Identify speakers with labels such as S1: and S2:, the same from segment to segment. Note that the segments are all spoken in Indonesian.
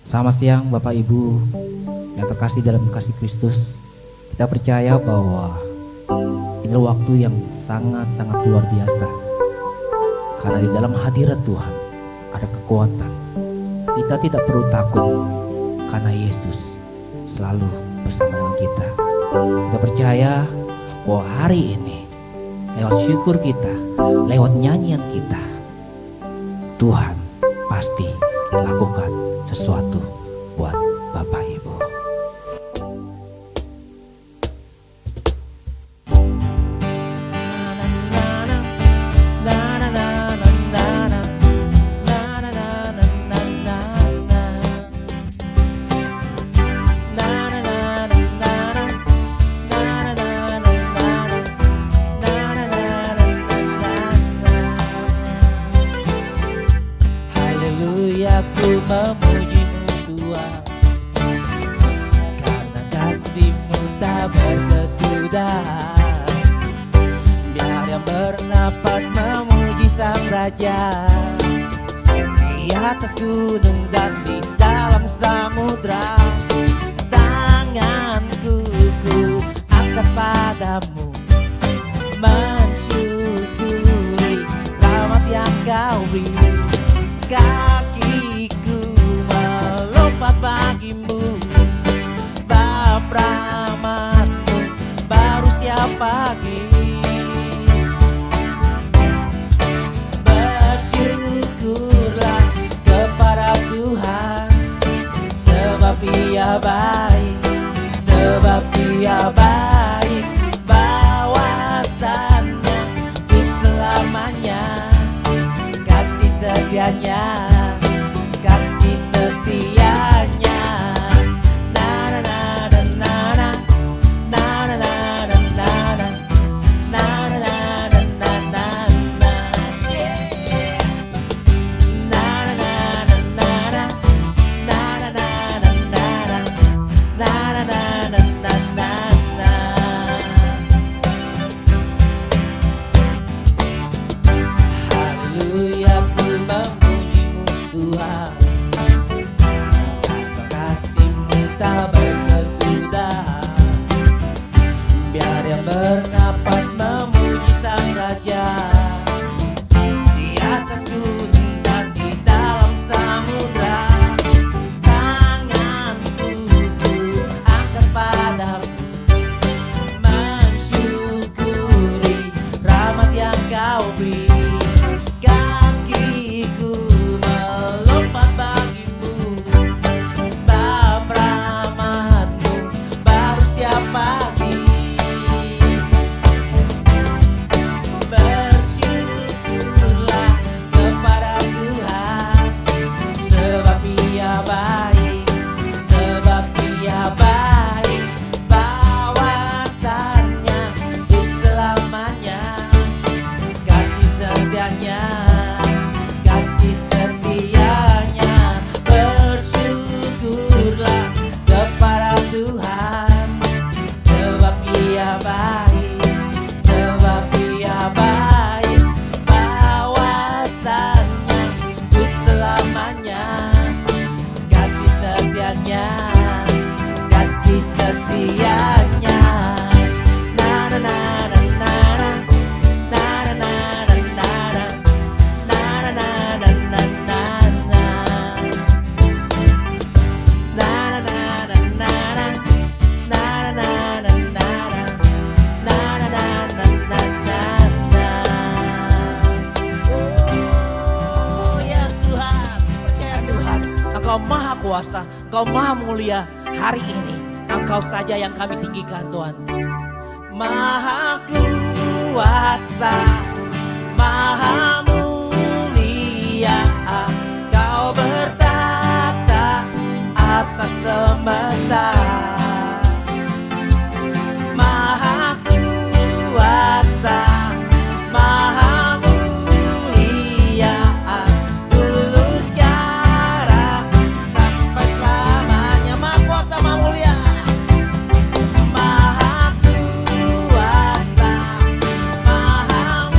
S1: Selamat siang Bapak Ibu yang terkasih dalam kasih Kristus. Kita percaya bahwa ini waktu yang sangat-sangat luar biasa. Karena di dalam hadirat Tuhan ada kekuatan. Kita tidak perlu takut karena Yesus selalu bersama dengan kita. Kita percaya bahwa hari ini lewat syukur kita, lewat nyanyian kita, Tuhan pasti lakukan sesuatu buat Bapak Ibu.
S2: Haleluya, ku memuji-Mu Tuhan, karena kasih-Mu tak berkesudahan. Biar yang bernapas memuji Sang Raja, di atas gunung dan di dalam samudra. Tanganku ku angkat padamu, mensyukuri rahmat yang Kau beri. Kakiku melompat bagimu, sebab rahmat-Mu baru setiap pagi. Bersyukurlah kepada Tuhan, sebab Ia baik, sebab Ia baik. Bahwasannya untuk selamanya, kasih setianya, kasih setianya. Na na na na na na, na na na na na na, na na na na na na na, yeah. Na na na na na na, na na na na na na, na na na na na na na. Haleluya, ku memuji-Mu Tuhan, karena kasih-Mu tak berkesudahan. Biar yang bernapas memuji Sang Raja, di atas gunung dan di dalam samudra. Tanganku ku angkat padamu, mensyukuri rahmat yang Kau beri. Kakiku melompat bagimu, sebab rahmat-Mu baru setiap pagi. Bersyukurlah kepada Tuhan, sebab Ia baik, sebab Ia baik. Bahwasannya untuk selamanya, kasih setianya, kasih setianya. Bersyukurlah kepada Tuhan, sebab Ia baik, sebab Ia baik. Bahwasannya untuk selamanya, kasih setianya, kasih setianya. Na na na na na na, na na na na na na, na na na na na na na, na na na na na na, na na na na na na, na na na na na na. Oh ya Tuhan, percaya Tuhan, Engkau Maha Kuasa, Engkau Maha Mulia. Hari ini Engkau saja yang kami tinggikan Tuhan. Maha Kuasa, Maha Mulia, Kau bertata atas semesta. Maha Kuasa, Maha Mulia, dulu sekarang sampai selamanya. Maha Kuasa, Maha Mulia. Maha Kuasa, Maha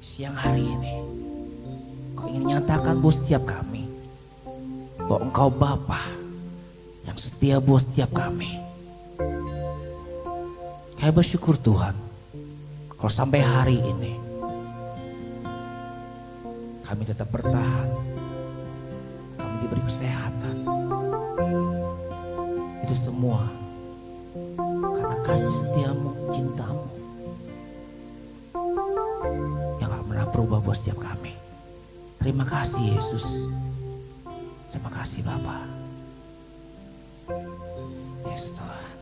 S1: Siang hari ini Kau ingin nyatakan buat setiap kami bahwa Engkau Bapa yang setia buat setiap kami. Kami bersyukur Tuhan kalau sampai hari ini kami tetap bertahan, kami diberi kesehatan. Itu semua karena kasih setiamu, cintamu yang gak pernah berubah buat setiap kami. Terima kasih Yesus. Terima kasih Bapa. Yes Tuhan.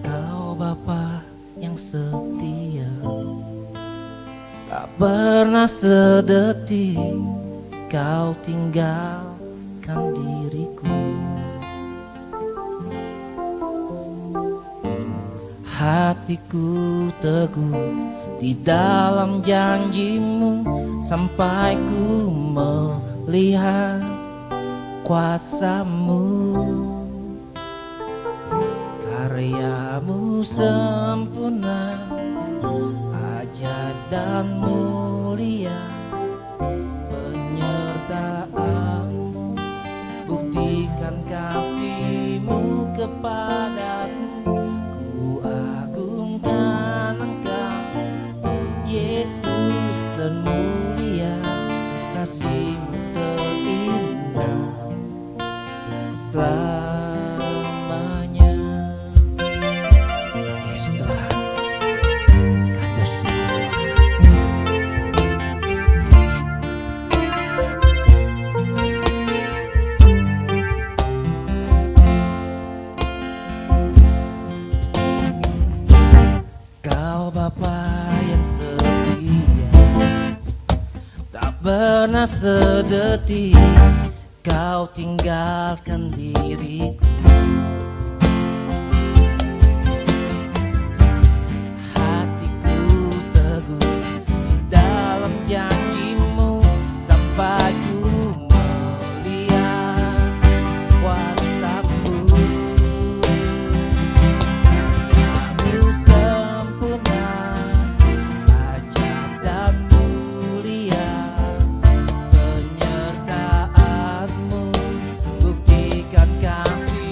S1: Kau Bapa yang setia, tak pernah sedetik Kau tinggalkan diriku. Hatiku teguh di dalam janjimu sampai ku melihat kuasamu. Karyamu sempurna, ajaib dan mulia. Penyertaanmu buktikan kasihmu kepadaku. Ku agungkan Engkau Yesus termulia, kasihmu terindah selamanya. Yes Tuhan, kami bersyukur. Kau Bapa yang setia, tak pernah sedetik Kau tinggalkan diriku. Hatiku teguh di dalam janjimu sampai ku melihat kuasamu. Karyamu sempurna, ajaib dan mulia. Penyertaanmu buktikan kasih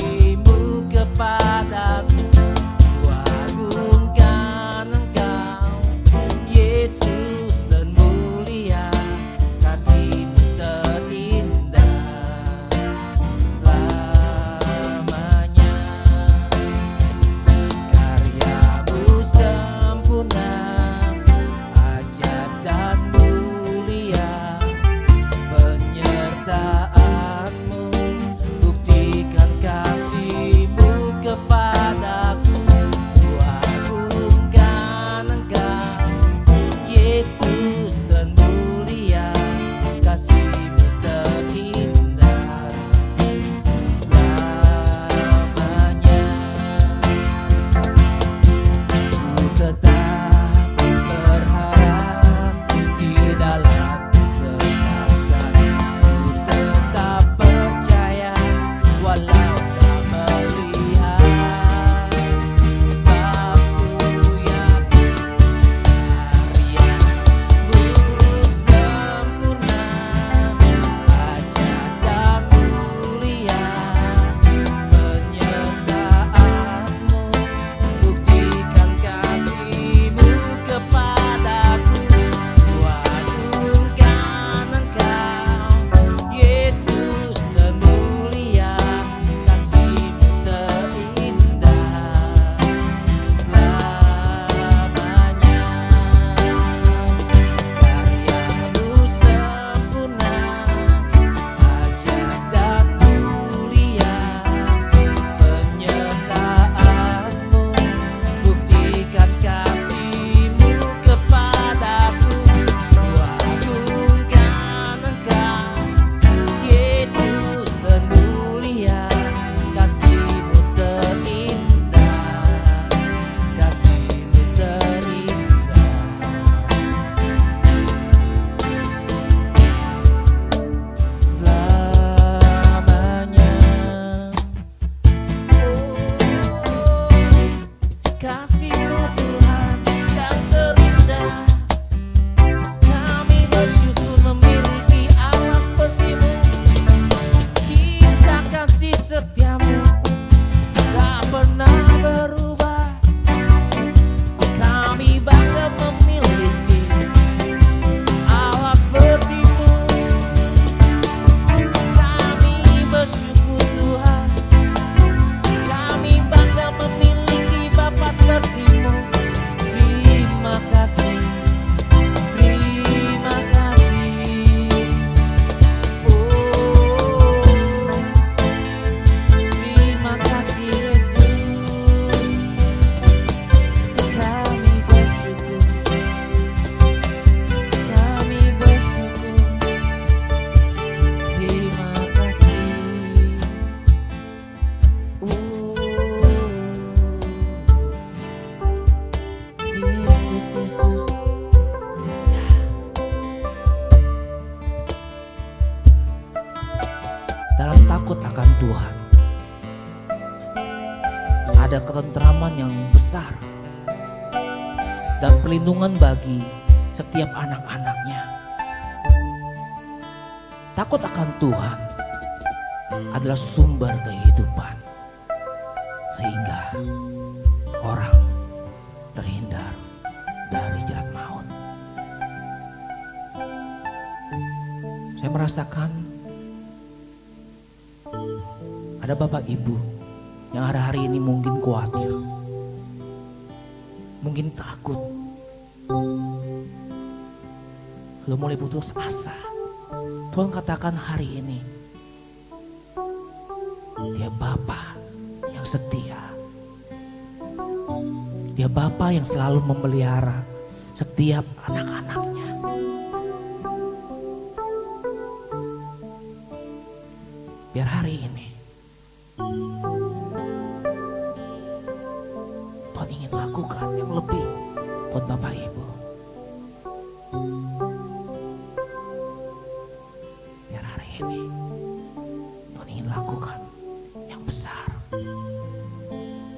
S1: ada ketentraman yang besar dan perlindungan bagi setiap anak-anaknya. Takut akan Tuhan adalah sumber kehidupan, sehingga orang terhindar dari jerat maut. Saya merasakan ada bapak ibu yang hari-hari ini mungkin khawatir, mungkin takut, lalu mulai putus asa. Tuhan katakan hari ini, Dia Bapa yang setia. Dia Bapa yang selalu memelihara setiap anak-anaknya. Biar hari ini Tuhan ingin lakukan yang lebih buat Bapak Ibu. Biar hari ini Tuhan ingin lakukan yang besar.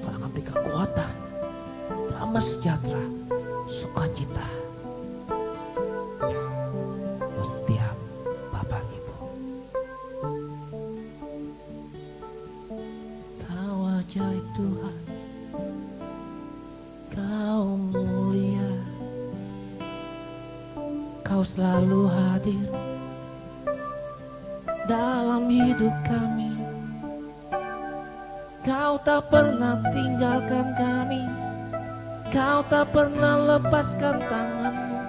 S1: Tuhan akan beri kekuatan, damai sejahtera, sukacita buat setiap Bapak Ibu. Kau ajaib Tuhan, Kau mulia, Kau selalu hadir dalam hidup kami. Kau tak pernah tinggalkan kami, Kau tak pernah lepaskan tangan-Mu.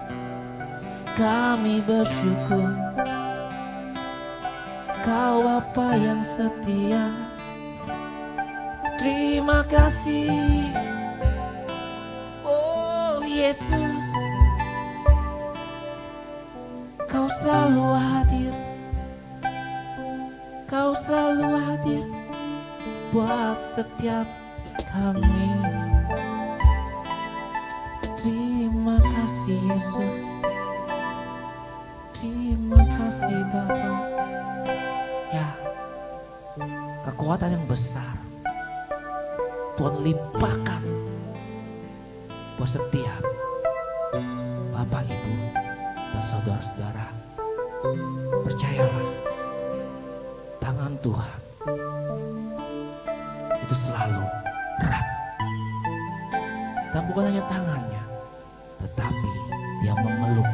S1: Kami bersyukur, Kau Bapa yang setia. Terima kasih, oh Yesus, Kau selalu hadir, Kau selalu hadir buat setiap kami. Terima kasih Yesus, terima kasih Bapa. Ya, kekuatan yang besar Tuhan limpahkan buat setiap Bapak, Ibu, dan saudara-saudara. Percayalah, tangan Tuhan itu selalu erat. Dan bukan hanya tangannya, tetapi Dia memeluk,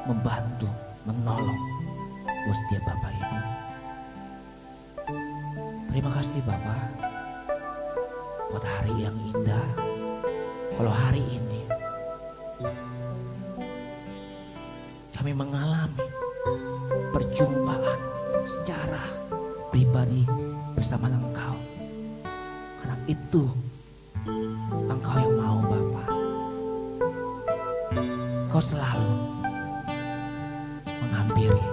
S1: membantu, menolong buat setiap Bapak Ibu. Terima kasih Bapak buat hari yang indah. Kalau hari ini kami mengalami perjumpaan secara pribadi bersama Engkau, karena itu Engkau yang mau Bapa. Kau selalu menghampiri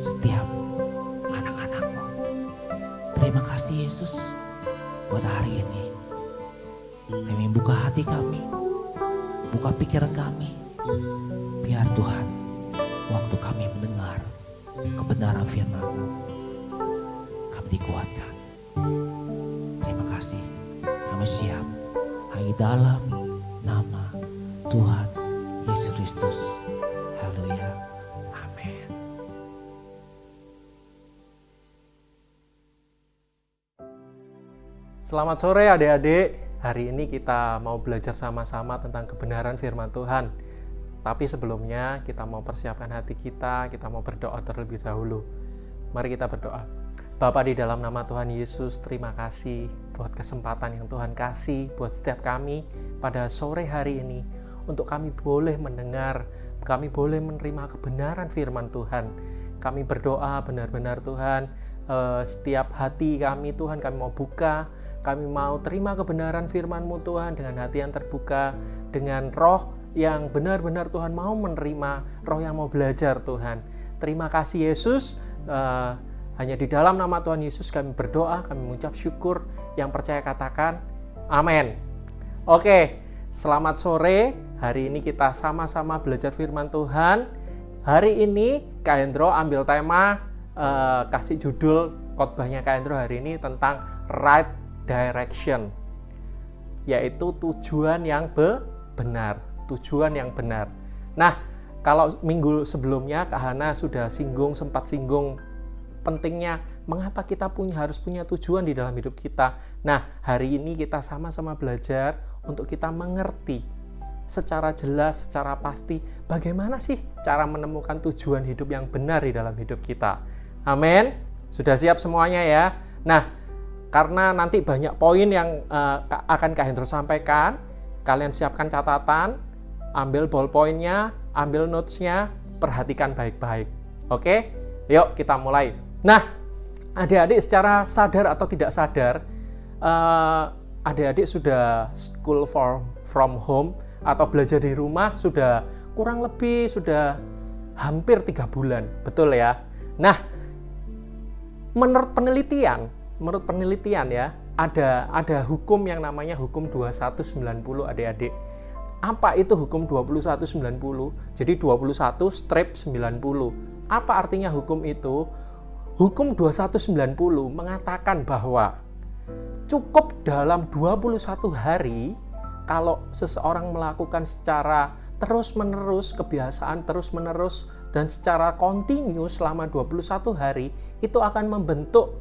S1: setiap anak-anak-Mu. Terima kasih Yesus buat hari ini. Kami buka hati kami, buka pikiran kami, biar Tuhan waktu kami mendengar kebenaran firman-Mu, kami dikuatkan. Terima kasih, kami siap hanya dalam nama Tuhan Yesus Kristus. Haleluya, amin.
S3: Selamat sore adik-adik. Hari ini kita mau belajar sama-sama tentang kebenaran firman Tuhan. Tapi sebelumnya kita mau persiapkan hati kita mau berdoa terlebih dahulu. Mari kita berdoa. Bapa, di dalam nama Tuhan Yesus, terima kasih buat kesempatan yang Tuhan kasih buat setiap kami pada sore hari ini. Untuk kami boleh mendengar, kami boleh menerima kebenaran firman Tuhan. Kami berdoa benar-benar Tuhan, setiap hati kami Tuhan, kami mau buka, kami mau terima kebenaran firman-Mu Tuhan dengan hati yang terbuka, dengan roh yang benar-benar Tuhan mau menerima, roh yang mau belajar Tuhan. Terima kasih Yesus, hanya di dalam nama Tuhan Yesus kami berdoa, kami mengucap syukur, yang percaya katakan amin. Oke, selamat sore, hari ini kita sama-sama belajar firman Tuhan. Hari ini Kak Hendro ambil tema, kasih judul khotbahnya Kak Hendro hari ini tentang right direction. yaitu tujuan yang benar. Tujuan yang benar. Nah, kalau minggu sebelumnya Kak Hana sudah sempat singgung pentingnya mengapa kita harus punya tujuan di dalam hidup kita. Nah, hari ini kita sama-sama belajar untuk kita mengerti secara jelas, secara pasti bagaimana sih cara menemukan tujuan hidup yang benar di dalam hidup kita. Amin. Sudah siap semuanya ya? Nah, karena nanti banyak poin yang akan Kak Hendro sampaikan, kalian siapkan catatan, ambil ballpoint-nya, ambil notes-nya, perhatikan baik-baik. Oke? Yuk kita mulai. Nah, adik-adik secara sadar atau tidak sadar, adik-adik sudah school from home atau belajar di rumah sudah kurang lebih sudah hampir 3 bulan. Betul ya? Nah, menurut penelitian ya, ada hukum yang namanya hukum 2190 adik-adik. Apa itu hukum 2190? Jadi 21/90. Apa artinya hukum itu? Hukum 2190 mengatakan bahwa cukup dalam 21 hari kalau seseorang melakukan secara terus-menerus, kebiasaan terus-menerus dan secara kontinu selama 21 hari, itu akan membentuk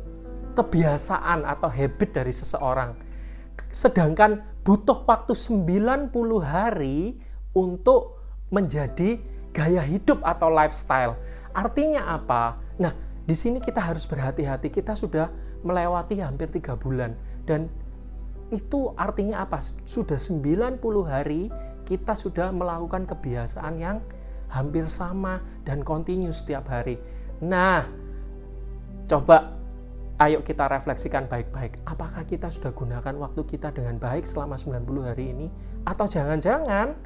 S3: kebiasaan atau habit dari seseorang. Sedangkan butuh waktu 90 hari untuk menjadi gaya hidup atau lifestyle. Artinya apa? Nah, di sini kita harus berhati-hati. Kita sudah melewati hampir 3 bulan. Dan itu artinya apa? Sudah 90 hari kita sudah melakukan kebiasaan yang hampir sama dan kontinu setiap hari. Nah, coba ayo kita refleksikan baik-baik. Apakah kita sudah gunakan waktu kita dengan baik selama 90 hari ini? Atau jangan-jangan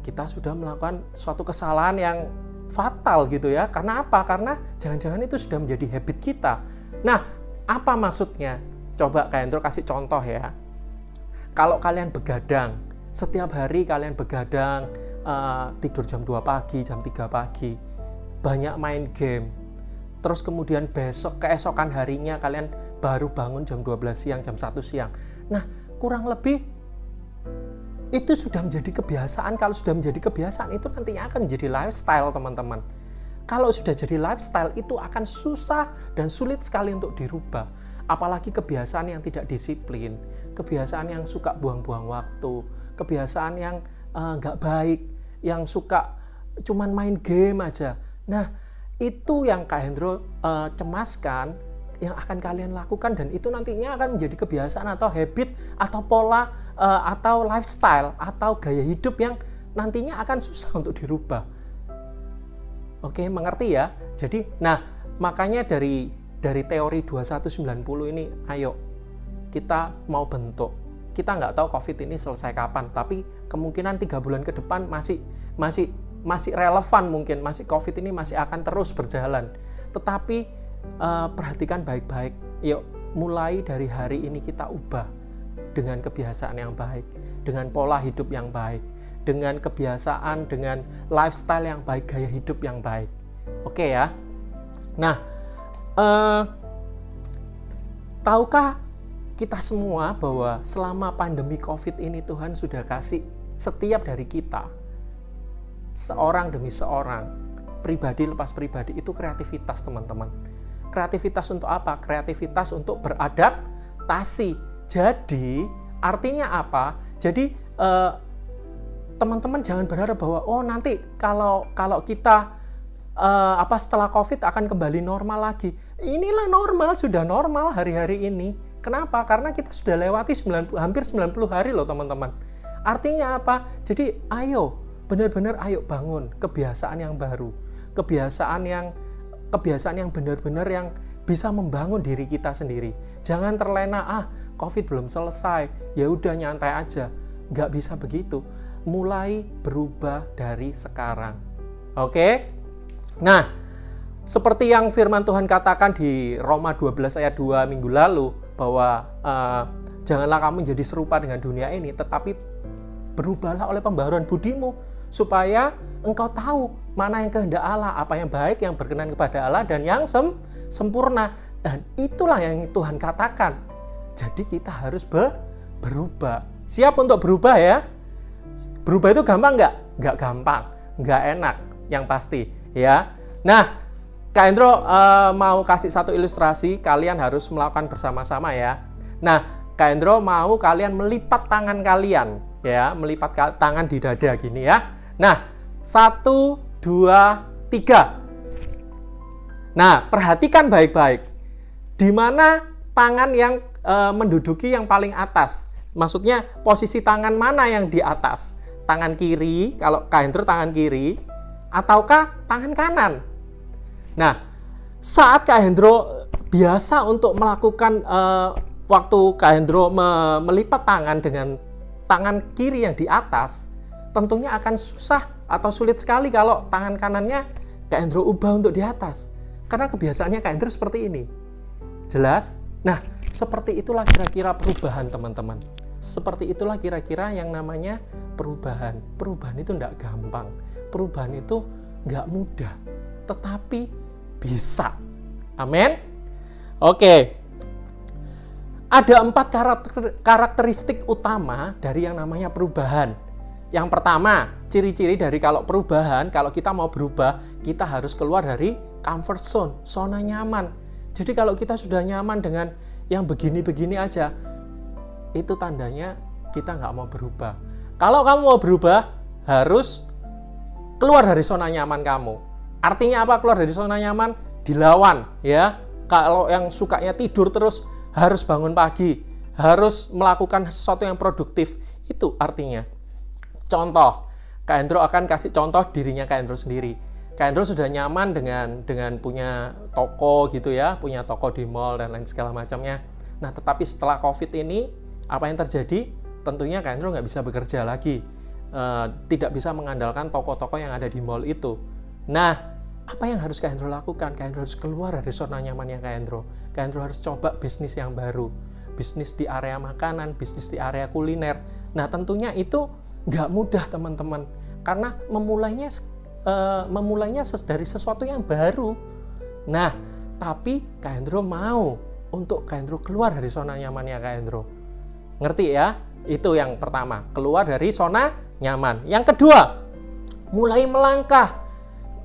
S3: kita sudah melakukan suatu kesalahan yang fatal gitu ya. Karena apa? Karena jangan-jangan itu sudah menjadi habit kita. Nah, apa maksudnya? Coba Kak Hendro kasih contoh ya. Kalau kalian begadang, setiap hari kalian begadang, tidur jam 2 pagi, jam 3 pagi, banyak main game, terus kemudian keesokan harinya kalian baru bangun jam 12 siang, jam 1 siang. Nah, kurang lebih itu sudah menjadi kebiasaan. Kalau sudah menjadi kebiasaan, itu nantinya akan menjadi lifestyle, teman-teman. Kalau sudah jadi lifestyle, itu akan susah dan sulit sekali untuk dirubah. Apalagi kebiasaan yang tidak disiplin, kebiasaan yang suka buang-buang waktu, kebiasaan yang nggak baik, yang suka cuman main game aja. Nah, itu yang Kak Hendro cemaskan, yang akan kalian lakukan, dan itu nantinya akan menjadi kebiasaan atau habit atau pola atau lifestyle atau gaya hidup yang nantinya akan susah untuk dirubah. Oke, mengerti ya? Jadi, nah makanya dari teori 2190 ini, ayo kita mau bentuk. Kita nggak tahu COVID ini selesai kapan, tapi kemungkinan 3 bulan ke depan masih relevan mungkin, COVID ini masih akan terus berjalan. Tetapi perhatikan baik-baik. Yuk, mulai dari hari ini kita ubah dengan kebiasaan yang baik, dengan pola hidup yang baik, dengan kebiasaan, dengan lifestyle yang baik, gaya hidup yang baik. Oke ya. Nah, tahukah kita semua bahwa selama pandemi COVID ini Tuhan sudah kasih setiap dari kita, seorang demi seorang, pribadi lepas pribadi, itu kreativitas, teman-teman. Kreativitas untuk apa? Kreativitas untuk beradaptasi. Jadi, artinya apa? Jadi, teman-teman jangan berharap bahwa nanti kalau kita setelah COVID akan kembali normal lagi. Inilah normal, sudah normal hari-hari ini. Kenapa? Karena kita sudah lewati hampir 90 hari loh, teman-teman. Artinya apa? Jadi, ayo, benar-benar ayo bangun kebiasaan yang baru. Kebiasaan yang benar-benar yang bisa membangun diri kita sendiri. Jangan terlena, COVID belum selesai, ya udah nyantai aja. Nggak bisa begitu. Mulai berubah dari sekarang. Oke? Nah, seperti yang firman Tuhan katakan di Roma 12 ayat 2 minggu lalu, bahwa janganlah kamu menjadi serupa dengan dunia ini, tetapi berubahlah oleh pembaharuan budimu, supaya engkau tahu mana yang kehendak Allah, apa yang baik, yang berkenan kepada Allah, dan yang sempurna. Dan itulah yang Tuhan katakan. Jadi kita harus berubah. Siap untuk berubah ya? Berubah itu gampang nggak? Nggak gampang, nggak enak, yang pasti ya. Nah, Kak Hendro mau kasih satu ilustrasi, kalian harus melakukan bersama-sama ya. Nah, Kak Hendro mau kalian melipat tangan kalian ya, melipat tangan di dada gini ya. Nah, 1, 2, 3. Nah, perhatikan baik-baik. Di mana tangan yang menduduki yang paling atas? Maksudnya posisi tangan mana yang di atas? Tangan kiri, kalau Kak Hendro tangan kiri, ataukah tangan kanan? Nah, saat Kak Hendro biasa untuk melakukan waktu Kak Hendro melipat tangan dengan tangan kiri yang di atas, tentunya akan susah atau sulit sekali kalau tangan kanannya Kak Hendro ubah untuk di atas. Karena kebiasaannya Kak Hendro seperti ini. Jelas? Nah, seperti itulah kira-kira perubahan teman-teman. Seperti itulah kira-kira yang namanya perubahan. Perubahan itu tidak gampang. Perubahan itu nggak mudah. Tetapi bisa. Amin? Oke. Ada 4 karakteristik utama dari yang namanya perubahan. Yang pertama, ciri-ciri dari kalau perubahan, kalau kita mau berubah, kita harus keluar dari comfort zone, zona nyaman. Jadi kalau kita sudah nyaman dengan yang begini-begini aja, itu tandanya kita nggak mau berubah. Kalau kamu mau berubah, harus keluar dari zona nyaman kamu. Artinya apa keluar dari zona nyaman? Dilawan ya. Kalau yang sukanya tidur terus, harus bangun pagi, harus melakukan sesuatu yang produktif. Itu artinya. Contoh, Kak Hendro akan kasih contoh dirinya Kak Hendro sendiri. Kak Hendro sudah nyaman dengan punya toko gitu ya, punya toko di mall dan lain segala macamnya. Nah, tetapi setelah COVID ini, apa yang terjadi? Tentunya Kak Hendro nggak bisa bekerja lagi. Tidak bisa mengandalkan toko-toko yang ada di mall itu. Nah, apa yang harus Kak Hendro lakukan? Kak Hendro harus keluar dari zona nyamannya Kak Hendro. Kak Hendro harus coba bisnis yang baru. Bisnis di area makanan, bisnis di area kuliner. Nah, tentunya itu nggak mudah teman-teman. Karena memulainya dari sesuatu yang baru. Nah, tapi Kak Hendro mau untuk Kak Hendro keluar dari zona nyamannya Kak Hendro. Ngerti ya? Itu yang pertama, keluar dari zona nyaman. Yang kedua, mulai melangkah.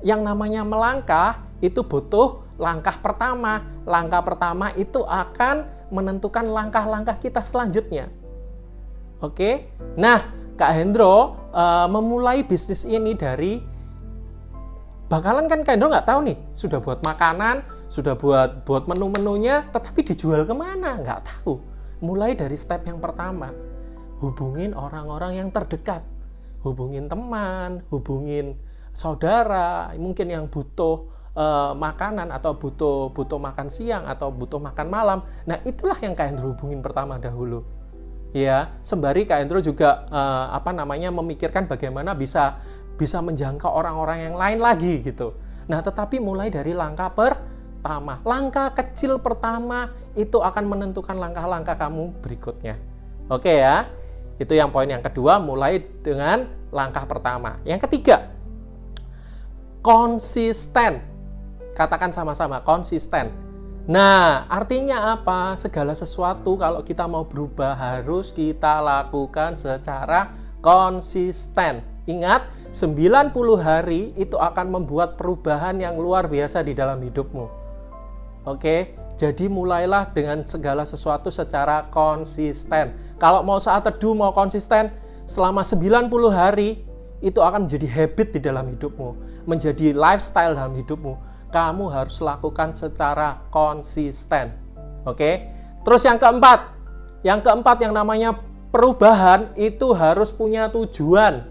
S3: Yang namanya melangkah itu butuh langkah pertama. Langkah pertama itu akan menentukan langkah-langkah kita selanjutnya. Oke? Nah, Kak Hendro memulai bisnis ini dari bakalan kan Kak Hendro nggak tahu nih, sudah buat makanan, sudah buat menu-menunya, tetapi dijual kemana? Nggak tahu. Mulai dari step yang pertama, hubungin orang-orang yang terdekat, hubungin teman, hubungin saudara, mungkin yang butuh makanan atau butuh makan siang atau butuh makan malam. Nah, itulah yang Kak Hendro hubungin pertama dahulu. Ya, sembari Kak Hendro juga memikirkan bagaimana bisa menjangkau orang-orang yang lain lagi gitu. Nah, tetapi mulai dari langkah pertama. Langkah kecil pertama itu akan menentukan langkah-langkah kamu berikutnya. Oke ya. Itu yang poin yang kedua, mulai dengan langkah pertama. Yang ketiga, konsisten. Katakan sama-sama, konsisten. Nah, artinya apa? Segala sesuatu kalau kita mau berubah harus kita lakukan secara konsisten. Ingat, 90 hari itu akan membuat perubahan yang luar biasa di dalam hidupmu. Oke, jadi mulailah dengan segala sesuatu secara konsisten. Kalau mau saat teduh, mau konsisten, selama 90 hari, itu akan menjadi habit di dalam hidupmu. Menjadi lifestyle dalam hidupmu. Kamu harus lakukan secara konsisten. Oke, terus yang keempat yang namanya perubahan itu harus punya tujuan.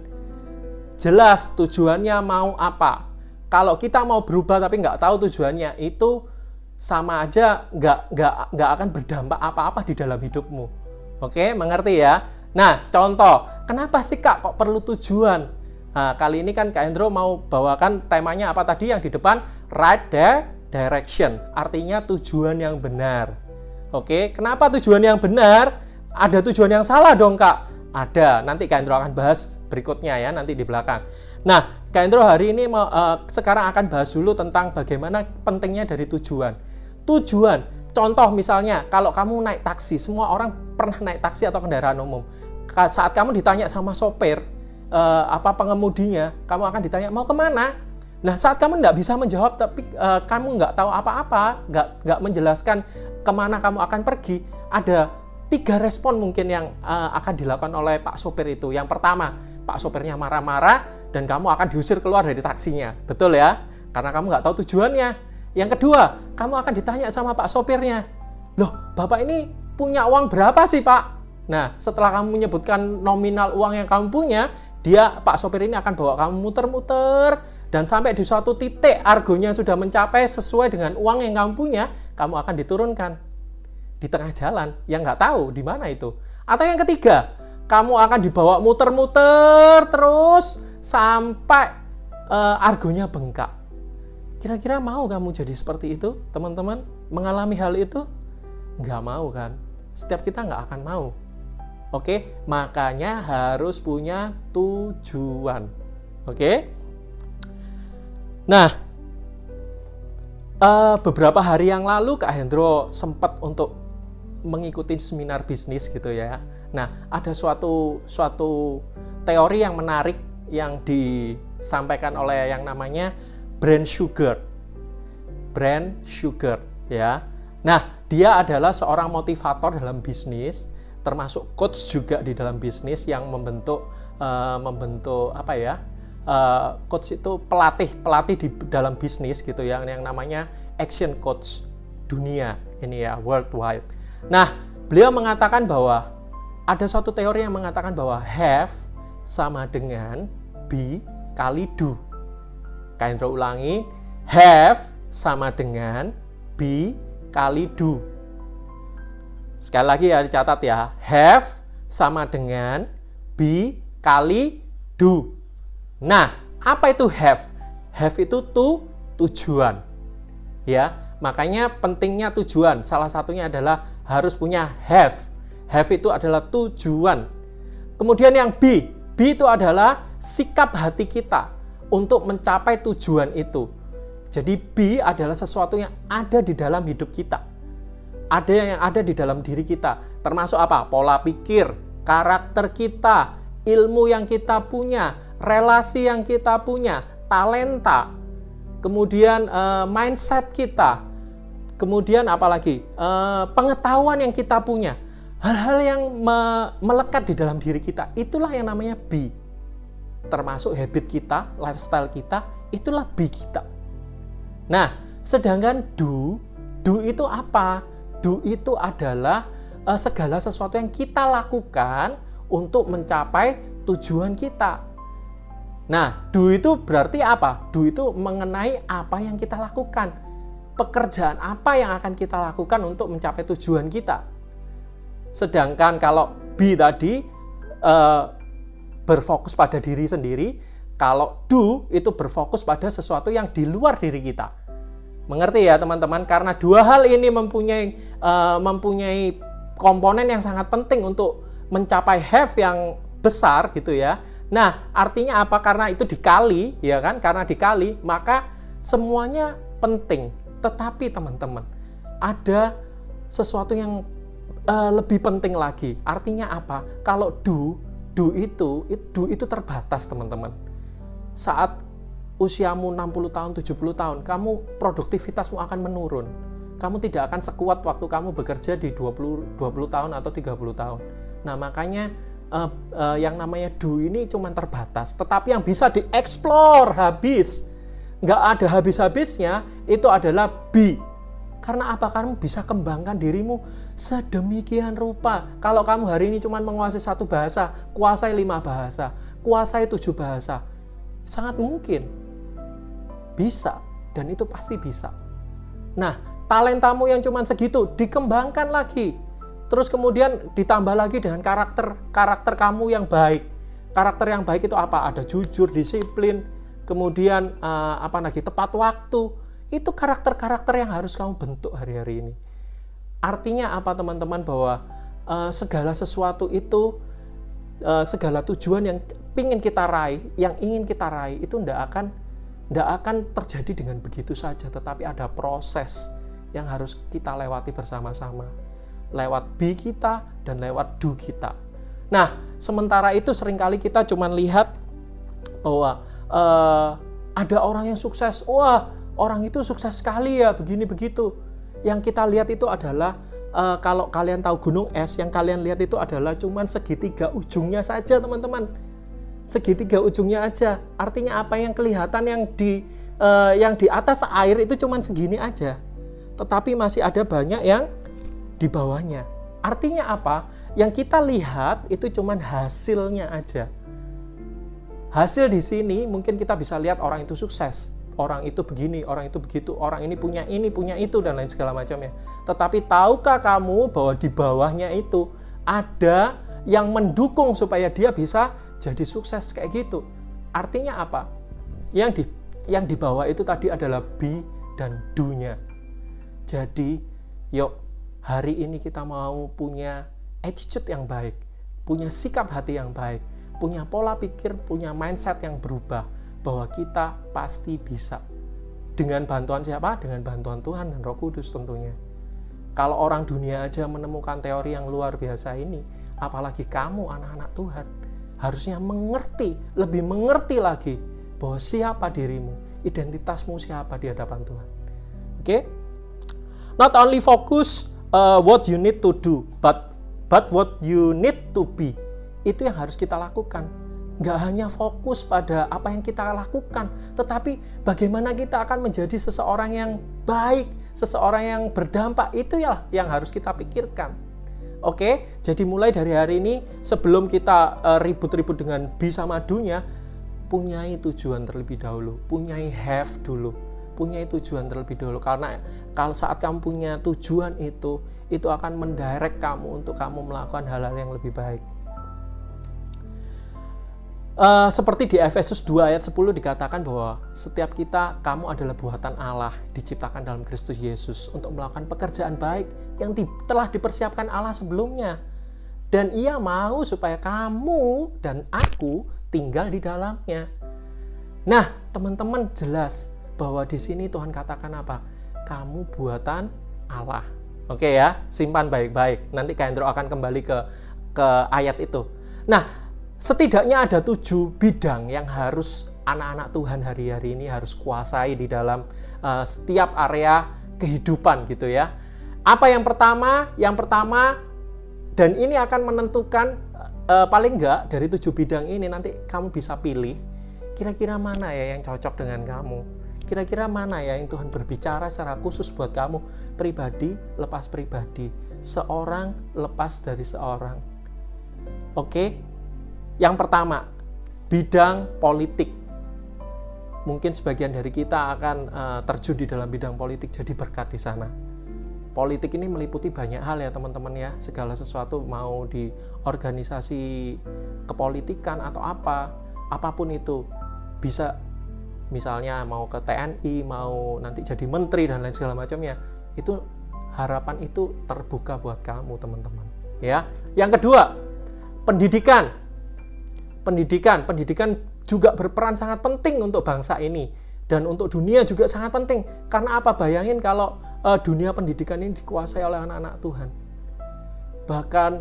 S3: Jelas tujuannya mau apa. Kalau kita mau berubah tapi nggak tahu tujuannya, itu sama aja nggak akan berdampak apa-apa di dalam hidupmu. Oke, mengerti ya? Nah, contoh, kenapa sih Kak kok perlu tujuan? Nah, kali ini kan Kak Hendro mau bawakan temanya apa tadi yang di depan? Right direction, artinya tujuan yang benar. Oke, kenapa tujuan yang benar? Ada tujuan yang salah dong Kak? Ada, nanti Kak Hendro akan bahas berikutnya ya, nanti di belakang. Nah, Kak Hendro hari ini sekarang akan bahas dulu tentang bagaimana pentingnya dari tujuan. Tujuan, Contoh misalnya, kalau kamu naik taksi, semua orang pernah naik taksi atau kendaraan umum. Saat kamu ditanya sama sopir, pengemudinya, kamu akan ditanya mau kemana. Nah, saat kamu nggak bisa menjawab, tapi kamu nggak tahu apa-apa, nggak menjelaskan kemana kamu akan pergi, ada 3 respon mungkin yang akan dilakukan oleh Pak sopir itu. Yang pertama, Pak sopirnya marah-marah dan kamu akan diusir keluar dari taksinya. Betul ya? Karena kamu nggak tahu tujuannya. Yang kedua, kamu akan ditanya sama Pak sopirnya, loh, Bapak ini punya uang berapa sih, Pak? Nah, setelah kamu menyebutkan nominal uang yang kamu punya, Pak sopir ini akan bawa kamu muter-muter, dan sampai di suatu titik argonya sudah mencapai sesuai dengan uang yang kamu punya, kamu akan diturunkan di tengah jalan, yang nggak tahu di mana itu. Atau yang ketiga, kamu akan dibawa muter-muter terus sampai argonya bengkak. Kira-kira mau kamu jadi seperti itu, teman-teman? Mengalami hal itu? Nggak mau kan? Setiap kita nggak akan mau. Oke? Makanya harus punya tujuan. Oke? Nah, beberapa hari yang lalu Kak Hendro sempat untuk mengikuti seminar bisnis gitu ya. Nah, ada suatu teori yang menarik yang disampaikan oleh yang namanya Brand Sugar ya. Nah, dia adalah seorang motivator dalam bisnis, termasuk coach juga di dalam bisnis yang membentuk coach itu pelatih di dalam bisnis gitu ya, yang namanya action coach dunia ini ya, worldwide. Nah, beliau mengatakan bahwa ada suatu teori yang mengatakan bahwa have sama dengan be kali do. Kak Hendro ulangi, have sama dengan be kali do. Sekali lagi ya, dicatat ya, have sama dengan be kali do. Nah, apa itu have? Have itu tujuan. Ya, makanya pentingnya tujuan. Salah satunya adalah harus punya have. Have itu adalah tujuan. Kemudian yang be itu adalah sikap hati kita untuk mencapai tujuan itu. Jadi be adalah sesuatu yang ada di dalam hidup kita. Ada yang ada di dalam diri kita. Termasuk apa? Pola pikir, karakter kita, ilmu yang kita punya, relasi yang kita punya, talenta, kemudian mindset kita, kemudian apalagi pengetahuan yang kita punya, hal-hal yang melekat di dalam diri kita, itulah yang namanya be. Termasuk habit kita, lifestyle kita, itulah be kita. Nah, sedangkan do itu apa? Do itu adalah segala sesuatu yang kita lakukan untuk mencapai tujuan kita. Nah, do itu berarti apa? Do itu mengenai apa yang kita lakukan. Pekerjaan apa yang akan kita lakukan untuk mencapai tujuan kita. Sedangkan kalau be tadi berfokus pada diri sendiri, kalau do itu berfokus pada sesuatu yang di luar diri kita. Mengerti ya teman-teman? Karena dua hal ini mempunyai komponen yang sangat penting untuk mencapai have yang besar gitu ya. Nah, artinya apa? Karena itu dikali, ya kan? Karena dikali, maka semuanya penting. Tetapi teman-teman, ada sesuatu yang lebih penting lagi. Artinya apa? Kalau do itu terbatas, teman-teman. Saat usiamu 60 tahun, 70 tahun, kamu produktivitasmu akan menurun. Kamu tidak akan sekuat waktu kamu bekerja di 20 tahun atau 30 tahun. Nah, makanya yang namanya do ini cuma terbatas. Tetapi yang bisa dieksplor habis, nggak ada habis-habisnya, itu adalah be. Karena apa? Kamu bisa kembangkan dirimu sedemikian rupa. Kalau kamu hari ini cuma menguasai 1 bahasa, kuasai 5 bahasa, kuasai 7 bahasa. Sangat mungkin. Bisa. Dan itu pasti bisa. Nah, talentamu yang cuma segitu, dikembangkan lagi. Terus kemudian ditambah lagi dengan karakter kamu yang baik. Karakter yang baik itu apa? Ada jujur, disiplin, kemudian tepat waktu. Itu karakter-karakter yang harus kamu bentuk hari-hari ini. Artinya apa teman-teman? Bahwa segala sesuatu itu, segala tujuan yang ingin kita raih, itu tidak akan terjadi dengan begitu saja. Tetapi ada proses yang harus kita lewati bersama-sama. Lewat be kita dan lewat do kita. Nah, sementara itu seringkali kita cuma lihat bahwa ada orang yang sukses. Wah, orang itu sukses sekali ya, begini begitu. Yang kita lihat itu adalah kalau kalian tahu gunung es, yang kalian lihat itu adalah cuman segitiga ujungnya saja, teman-teman. Segitiga ujungnya aja. Artinya apa? Yang kelihatan yang di atas air itu cuman segini aja. Tetapi masih ada banyak yang di bawahnya. Artinya apa? Yang kita lihat itu cuman hasilnya aja. Hasil di sini mungkin kita bisa lihat orang itu sukses, orang itu begini, orang itu begitu, orang ini, punya itu, dan lain segala macamnya. Tetapi tahukah kamu bahwa di bawahnya itu ada yang mendukung supaya dia bisa jadi sukses kayak gitu? Artinya apa? Yang di bawah itu tadi adalah be dan do-nya. Jadi, yuk hari ini kita mau punya attitude yang baik, punya sikap hati yang baik, punya pola pikir, punya mindset yang berubah, bahwa kita pasti bisa. Dengan bantuan siapa? Dengan bantuan Tuhan dan Roh Kudus tentunya. Kalau orang dunia aja menemukan teori yang luar biasa ini, apalagi kamu anak-anak Tuhan, harusnya mengerti, lebih mengerti lagi bahwa siapa dirimu, identitasmu siapa di hadapan Tuhan. Oke? Not only focus what you need to do, but what you need to be. Itu yang harus kita lakukan. Nggak hanya fokus pada apa yang kita lakukan, tetapi bagaimana kita akan menjadi seseorang yang baik, seseorang yang berdampak. Itu ya yang harus kita pikirkan. Oke, jadi mulai dari hari ini, sebelum kita ribut-ribut dengan be sama do-nya, punyai tujuan terlebih dahulu, punyai have dulu, punyai tujuan terlebih dahulu. Karena kalau saat kamu punya tujuan itu akan mendirect kamu untuk kamu melakukan hal-hal yang lebih baik. Seperti di Efesus 2 ayat 10 dikatakan bahwa setiap kita, kamu adalah buatan Allah, diciptakan dalam Kristus Yesus untuk melakukan pekerjaan baik yang telah dipersiapkan Allah sebelumnya. Dan Ia mau supaya kamu dan aku tinggal di dalamnya. Nah, teman-teman, jelas bahwa di sini Tuhan katakan apa? Kamu buatan Allah. Oke ya, simpan baik-baik. Nanti Kak Hendro akan kembali ke ayat itu. Nah, setidaknya ada 7 bidang yang harus anak-anak Tuhan hari-hari ini harus kuasai di dalam setiap area kehidupan gitu ya. Apa yang pertama? Yang pertama, dan ini akan menentukan paling enggak dari 7 bidang ini nanti kamu bisa pilih kira-kira mana ya yang cocok dengan kamu. Kira-kira mana ya yang Tuhan berbicara secara khusus buat kamu. Pribadi lepas pribadi, seorang lepas dari seorang. Oke? Yang pertama, bidang politik. Mungkin sebagian dari kita akan terjun di dalam bidang politik, jadi berkat di sana. Politik ini meliputi banyak hal ya teman-teman ya. Segala sesuatu, mau di organisasi kepolitikan atau apapun itu. Bisa misalnya mau ke TNI, mau nanti jadi menteri dan lain segala macamnya. Itu harapan itu terbuka buat kamu teman-teman. Ya. Yang kedua, pendidikan. Pendidikan juga berperan sangat penting untuk bangsa ini dan untuk dunia juga sangat penting. Karena apa? Bayangin kalau dunia pendidikan ini dikuasai oleh anak-anak Tuhan. Bahkan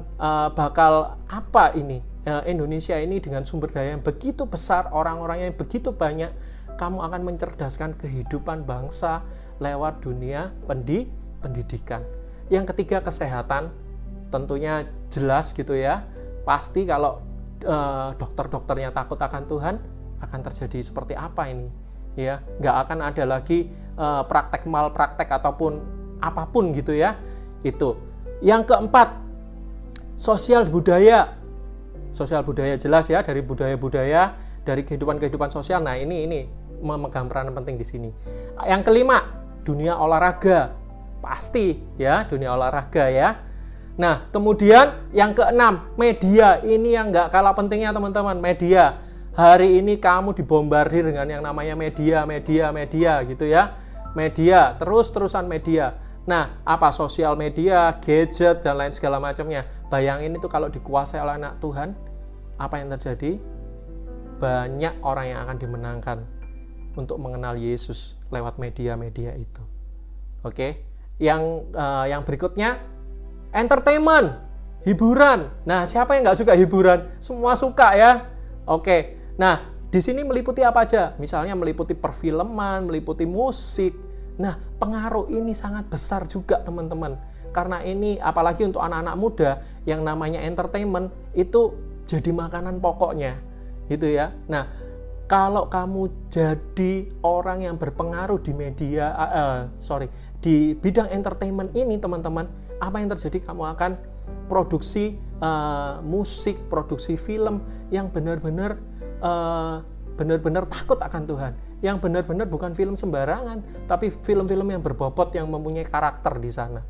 S3: bakal apa ini? Indonesia ini dengan sumber daya yang begitu besar, orang-orang yang begitu banyak, kamu akan mencerdaskan kehidupan bangsa lewat dunia pendidikan. Yang ketiga, kesehatan. Tentunya jelas gitu ya. Pasti kalau dokter-dokternya takut akan Tuhan, akan terjadi seperti apa ini? Ya, nggak akan ada lagi praktek malpraktek ataupun apapun gitu ya. Itu. Yang keempat, sosial budaya. Sosial budaya jelas ya, dari budaya-budaya, dari kehidupan-kehidupan sosial. Nah, ini memegang peranan penting di sini. Yang kelima, dunia olahraga. Pasti ya, dunia olahraga ya. Nah, kemudian yang keenam, media. Ini yang nggak kalah pentingnya teman-teman, media. Hari ini kamu dibombardir dengan yang namanya media gitu ya. Media, terus-terusan media. Nah, apa? Sosial media, gadget, dan lain segala macamnya. Bayangin itu kalau dikuasai oleh anak Tuhan, apa yang terjadi? Banyak orang yang akan dimenangkan untuk mengenal Yesus lewat media-media itu. Oke? Yang berikutnya entertainment, hiburan. Nah, siapa yang nggak suka hiburan? Semua suka ya. Oke. Nah, di sini meliputi apa aja? Misalnya meliputi perfilman, meliputi musik. Nah, pengaruh ini sangat besar juga teman-teman. Karena ini apalagi untuk anak-anak muda yang namanya entertainment itu jadi makanan pokoknya. Gitu ya. Nah, kalau kamu jadi orang yang berpengaruh di media, di bidang entertainment ini teman-teman, apa yang terjadi? Kamu akan produksi musik, produksi film yang benar-benar takut akan Tuhan, yang benar-benar bukan film sembarangan, tapi film-film yang berbobot, yang mempunyai karakter di sana.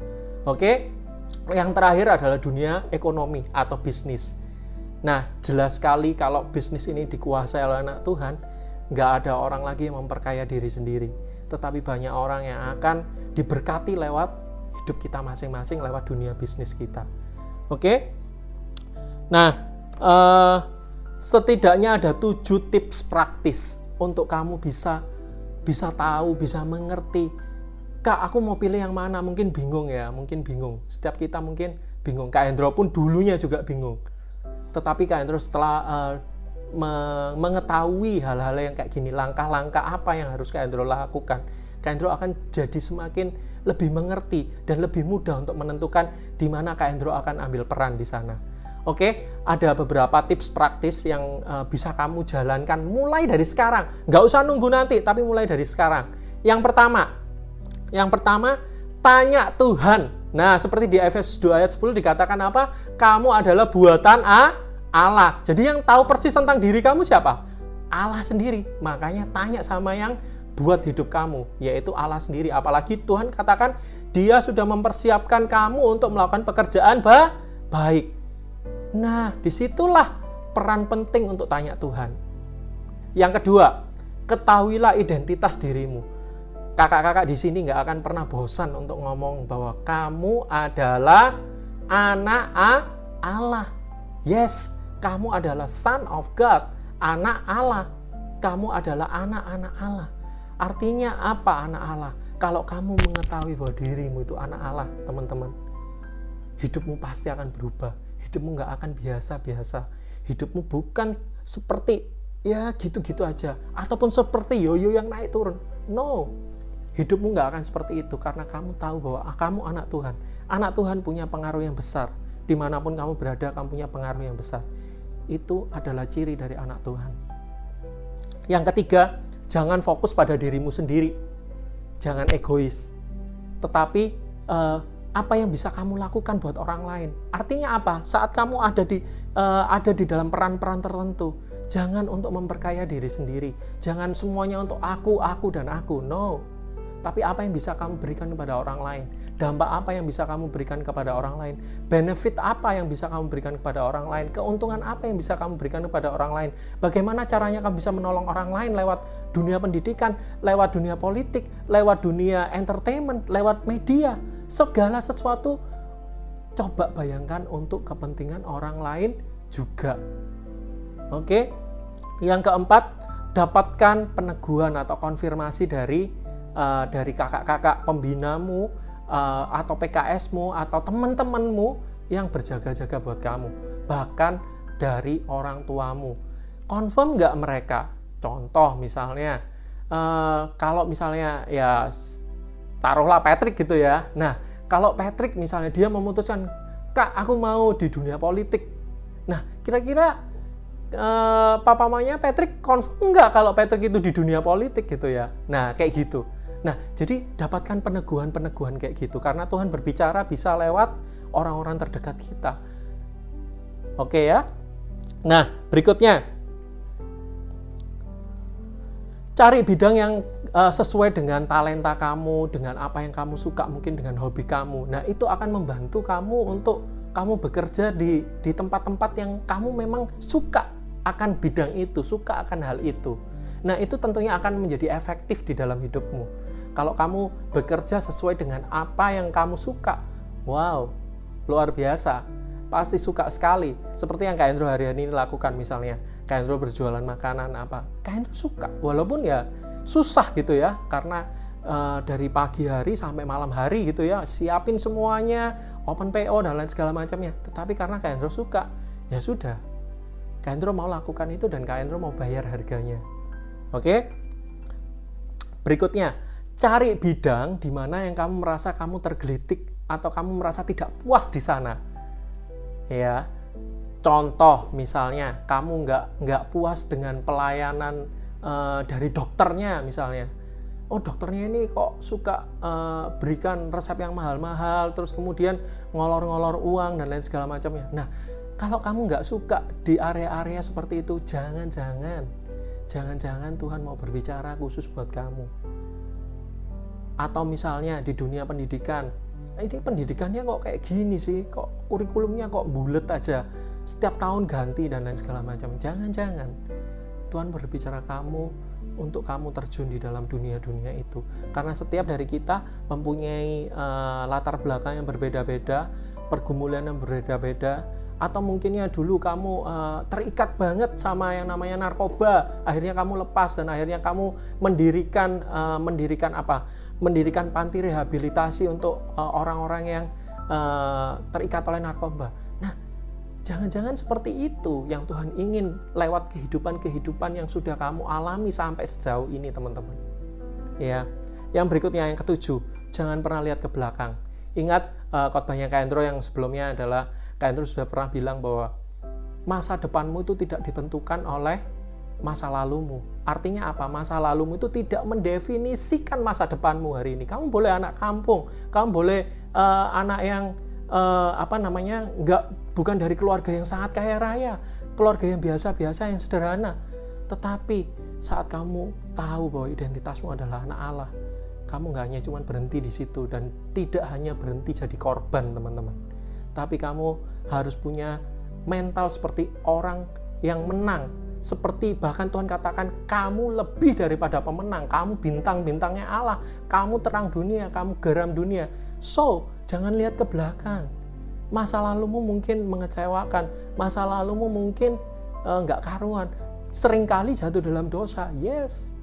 S3: Oke, yang terakhir adalah dunia ekonomi atau bisnis. Nah, jelas sekali kalau bisnis ini dikuasai oleh anak Tuhan, nggak ada orang lagi yang memperkaya diri sendiri, tetapi banyak orang yang akan diberkati lewat hidup kita masing-masing, lewat dunia bisnis kita. Oke? Nah, setidaknya ada 7 tips praktis untuk kamu bisa tahu, bisa mengerti. Kak, aku mau pilih yang mana? Mungkin bingung ya, mungkin bingung. Setiap kita mungkin bingung. Kak Hendro pun dulunya juga bingung. Tetapi Kak Hendro setelah mengetahui hal-hal yang kayak gini, langkah-langkah apa yang harus Kak Hendro lakukan, Kak Hendro akan jadi semakin lebih mengerti dan lebih mudah untuk menentukan di mana Kak Hendro akan ambil peran di sana. Oke, ada beberapa tips praktis yang bisa kamu jalankan mulai dari sekarang. Nggak usah nunggu nanti, tapi mulai dari sekarang. Yang pertama, tanya Tuhan. Nah, seperti di Efesus 2 ayat 10 dikatakan apa? Kamu adalah buatan Allah. Jadi yang tahu persis tentang diri kamu siapa? Allah sendiri. Makanya tanya sama yang buat hidup kamu, yaitu Allah sendiri. Apalagi Tuhan katakan Dia sudah mempersiapkan kamu untuk melakukan pekerjaan baik. Nah, disitulah peran penting untuk tanya Tuhan. Yang kedua, ketahuilah identitas dirimu. Kakak-kakak di sini nggak akan pernah bosan untuk ngomong bahwa kamu adalah anak Allah. Yes, kamu adalah son of God, anak Allah. Kamu adalah anak-anak Allah. Artinya apa anak Allah? Kalau kamu mengetahui bahwa dirimu itu anak Allah, teman-teman, hidupmu pasti akan berubah. Hidupmu nggak akan biasa-biasa. Hidupmu bukan seperti ya gitu-gitu aja, ataupun seperti yoyo yang naik turun. No, hidupmu nggak akan seperti itu karena kamu tahu bahwa kamu anak Tuhan. Anak Tuhan punya pengaruh yang besar. Dimanapun kamu berada, kamu punya pengaruh yang besar. Itu adalah ciri dari anak Tuhan. Yang ketiga, jangan fokus pada dirimu sendiri. Jangan egois. Tetapi apa yang bisa kamu lakukan buat orang lain? Artinya apa? Saat kamu ada di dalam peran-peran tertentu, jangan untuk memperkaya diri sendiri. Jangan semuanya untuk aku dan aku. No. Tapi apa yang bisa kamu berikan kepada orang lain? Dampak apa yang bisa kamu berikan kepada orang lain? Benefit apa yang bisa kamu berikan kepada orang lain? Keuntungan apa yang bisa kamu berikan kepada orang lain? Bagaimana caranya kamu bisa menolong orang lain lewat dunia pendidikan, lewat dunia politik, lewat dunia entertainment, lewat media? Segala sesuatu coba bayangkan untuk kepentingan orang lain juga. Oke. Yang keempat, dapatkan peneguhan atau konfirmasi dari kakak-kakak pembinamu atau PKSmu atau teman-temanmu yang berjaga-jaga buat kamu, bahkan dari orang tuamu. Confirm nggak mereka? Contoh misalnya, kalau misalnya ya taruhlah Patrick gitu ya. Nah, kalau Patrick misalnya dia memutuskan, Kak, aku mau di dunia politik. Nah, kira-kira papa mamanya Patrick confirm nggak kalau Patrick itu di dunia politik gitu ya? Nah, kayak gitu. Nah, jadi dapatkan peneguhan-peneguhan kayak gitu. Karena Tuhan berbicara bisa lewat orang-orang terdekat kita. Oke ya? Nah, berikutnya. Cari bidang yang sesuai dengan talenta kamu, dengan apa yang kamu suka, mungkin dengan hobi kamu. Nah, itu akan membantu kamu untuk kamu bekerja di tempat-tempat yang kamu memang suka akan bidang itu, suka akan hal itu. Nah, itu tentunya akan menjadi efektif di dalam hidupmu. Kalau kamu bekerja sesuai dengan apa yang kamu suka, wow, luar biasa. Pasti suka sekali. Seperti yang Kak Hendro hari ini lakukan misalnya. Kak Hendro berjualan makanan apa. Kak Hendro suka. Walaupun ya susah gitu ya. Karena dari pagi hari sampai malam hari gitu ya, siapin semuanya, open PO dan lain segala macamnya. Tetapi karena Kak Hendro suka, ya sudah, Kak Hendro mau lakukan itu dan Kak Hendro mau bayar harganya. Oke? Berikutnya, cari bidang di mana yang kamu merasa kamu tergelitik atau kamu merasa tidak puas di sana. Ya, contoh misalnya kamu nggak puas dengan pelayanan dari dokternya misalnya. Oh, dokternya ini kok suka berikan resep yang mahal-mahal, terus kemudian ngolor-ngolor uang dan lain segala macamnya. Nah, kalau kamu nggak suka di area-area seperti itu, jangan-jangan Tuhan mau berbicara khusus buat kamu. Atau misalnya di dunia pendidikan, ini pendidikannya kok kayak gini sih, kok kurikulumnya kok bulet aja, setiap tahun ganti dan lain segala macam. Jangan-jangan Tuhan berbicara kamu untuk kamu terjun di dalam dunia-dunia itu. Karena setiap dari kita mempunyai latar belakang yang berbeda-beda, pergumulan yang berbeda-beda, atau mungkinnya dulu kamu terikat banget sama yang namanya narkoba, akhirnya kamu lepas dan akhirnya kamu mendirikan panti rehabilitasi untuk orang-orang yang terikat oleh narkoba. Nah, jangan-jangan seperti itu yang Tuhan ingin lewat kehidupan yang sudah kamu alami sampai sejauh ini, teman-teman. Ya, yang berikutnya, yang ketujuh, jangan pernah lihat ke belakang. Ingat khotbahnya Kak Hendro yang sebelumnya adalah Kak Hendro sudah pernah bilang bahwa masa depanmu itu tidak ditentukan oleh masa lalumu. Artinya apa? Masa lalumu itu tidak mendefinisikan masa depanmu hari ini. Kamu boleh anak kampung, kamu boleh anak yang bukan dari keluarga yang sangat kaya raya, keluarga yang biasa-biasa, yang sederhana. Tetapi saat kamu tahu bahwa identitasmu adalah anak Allah, kamu nggak hanya cuma berhenti di situ dan tidak hanya berhenti jadi korban, teman-teman. Tapi kamu harus punya mental seperti orang yang menang. Seperti bahkan Tuhan katakan, kamu lebih daripada pemenang, kamu bintang-bintangnya Allah, kamu terang dunia, kamu garam dunia. So, jangan lihat ke belakang. Masa lalumu mungkin mengecewakan, masa lalumu mungkin nggak karuan, seringkali jatuh dalam dosa. Yes,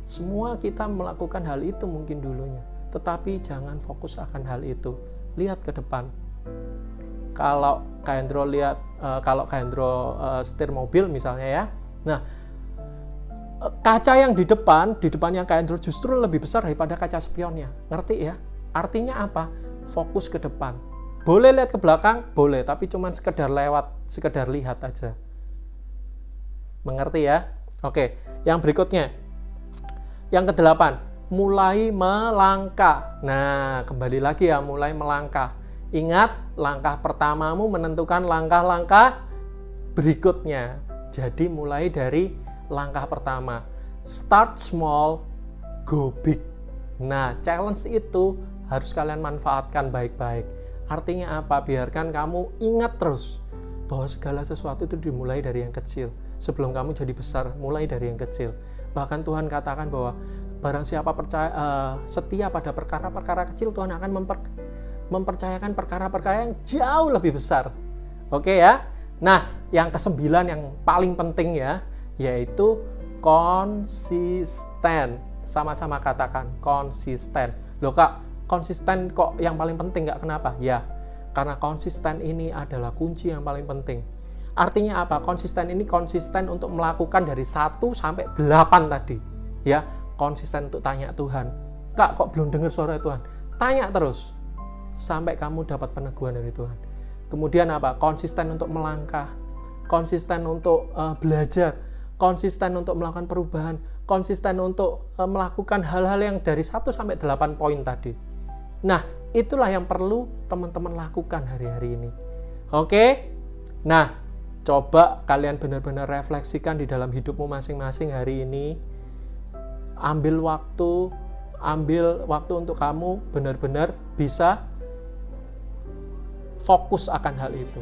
S3: semua kita melakukan hal itu mungkin dulunya. Tetapi jangan fokus akan hal itu. Lihat ke depan. Kalau Kak Hendro setir mobil misalnya ya, nah kaca yang di depannya Kak Hendro justru lebih besar daripada kaca spionnya. Ngerti ya? Artinya apa? Fokus ke depan. Boleh lihat ke belakang, boleh, tapi cuma sekedar lewat, sekedar lihat aja. Mengerti ya? Oke, yang berikutnya. Yang ke-8, mulai melangkah. Nah, kembali lagi ya, mulai melangkah. Ingat, langkah pertamamu menentukan langkah-langkah berikutnya. Jadi mulai dari langkah pertama. Start small, go big. Nah, challenge itu harus kalian manfaatkan baik-baik. Artinya apa? Biarkan kamu ingat terus bahwa segala sesuatu itu dimulai dari yang kecil. Sebelum kamu jadi besar, mulai dari yang kecil. Bahkan Tuhan katakan bahwa barang siapa setia pada perkara-perkara kecil, Tuhan akan mempercayakan perkara-perkara yang jauh lebih besar. Oke ya? Nah, yang ke-9 yang paling penting ya, yaitu konsisten. Sama-sama katakan konsisten. Loh Kak, konsisten kok yang paling penting, nggak kenapa? Ya, karena konsisten ini adalah kunci yang paling penting. Artinya apa? Konsisten ini konsisten untuk melakukan dari 1 sampai 8 tadi. Ya, konsisten untuk tanya Tuhan. Kak, kok belum dengar suara Tuhan? Tanya terus sampai kamu dapat peneguhan dari Tuhan. Kemudian apa? Konsisten untuk melangkah, konsisten untuk belajar, konsisten untuk melakukan perubahan, konsisten untuk melakukan hal-hal yang dari 1 sampai 8 poin tadi. Nah, itulah yang perlu teman-teman lakukan hari-hari ini. Oke? Nah, coba kalian benar-benar refleksikan di dalam hidupmu masing-masing hari ini. Ambil waktu untuk kamu benar-benar bisa fokus akan hal itu.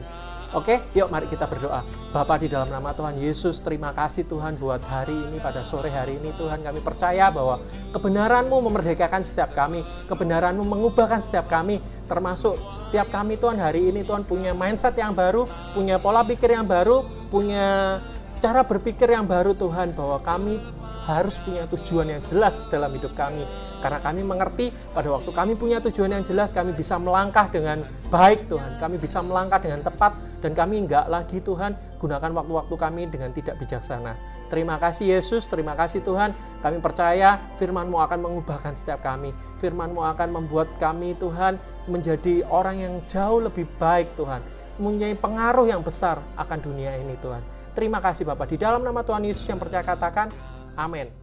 S3: Oke, yuk mari kita berdoa. Bapa, di dalam nama Tuhan Yesus, terima kasih Tuhan buat hari ini, pada sore hari ini Tuhan, kami percaya bahwa kebenaran-Mu memerdekakan setiap kami, kebenaran-Mu mengubahkan setiap kami, termasuk setiap kami Tuhan hari ini Tuhan punya mindset yang baru, punya pola pikir yang baru, punya cara berpikir yang baru Tuhan, bahwa kami harus punya tujuan yang jelas dalam hidup kami. Karena kami mengerti pada waktu kami punya tujuan yang jelas, kami bisa melangkah dengan baik Tuhan. Kami bisa melangkah dengan tepat, dan kami enggak lagi Tuhan gunakan waktu-waktu kami dengan tidak bijaksana. Terima kasih Yesus, terima kasih Tuhan. Kami percaya firman-Mu akan mengubahkan setiap kami. Firman-Mu akan membuat kami Tuhan menjadi orang yang jauh lebih baik Tuhan. Mempunyai pengaruh yang besar akan dunia ini Tuhan. Terima kasih Bapak. Di dalam nama Tuhan Yesus yang percaya katakan, amin.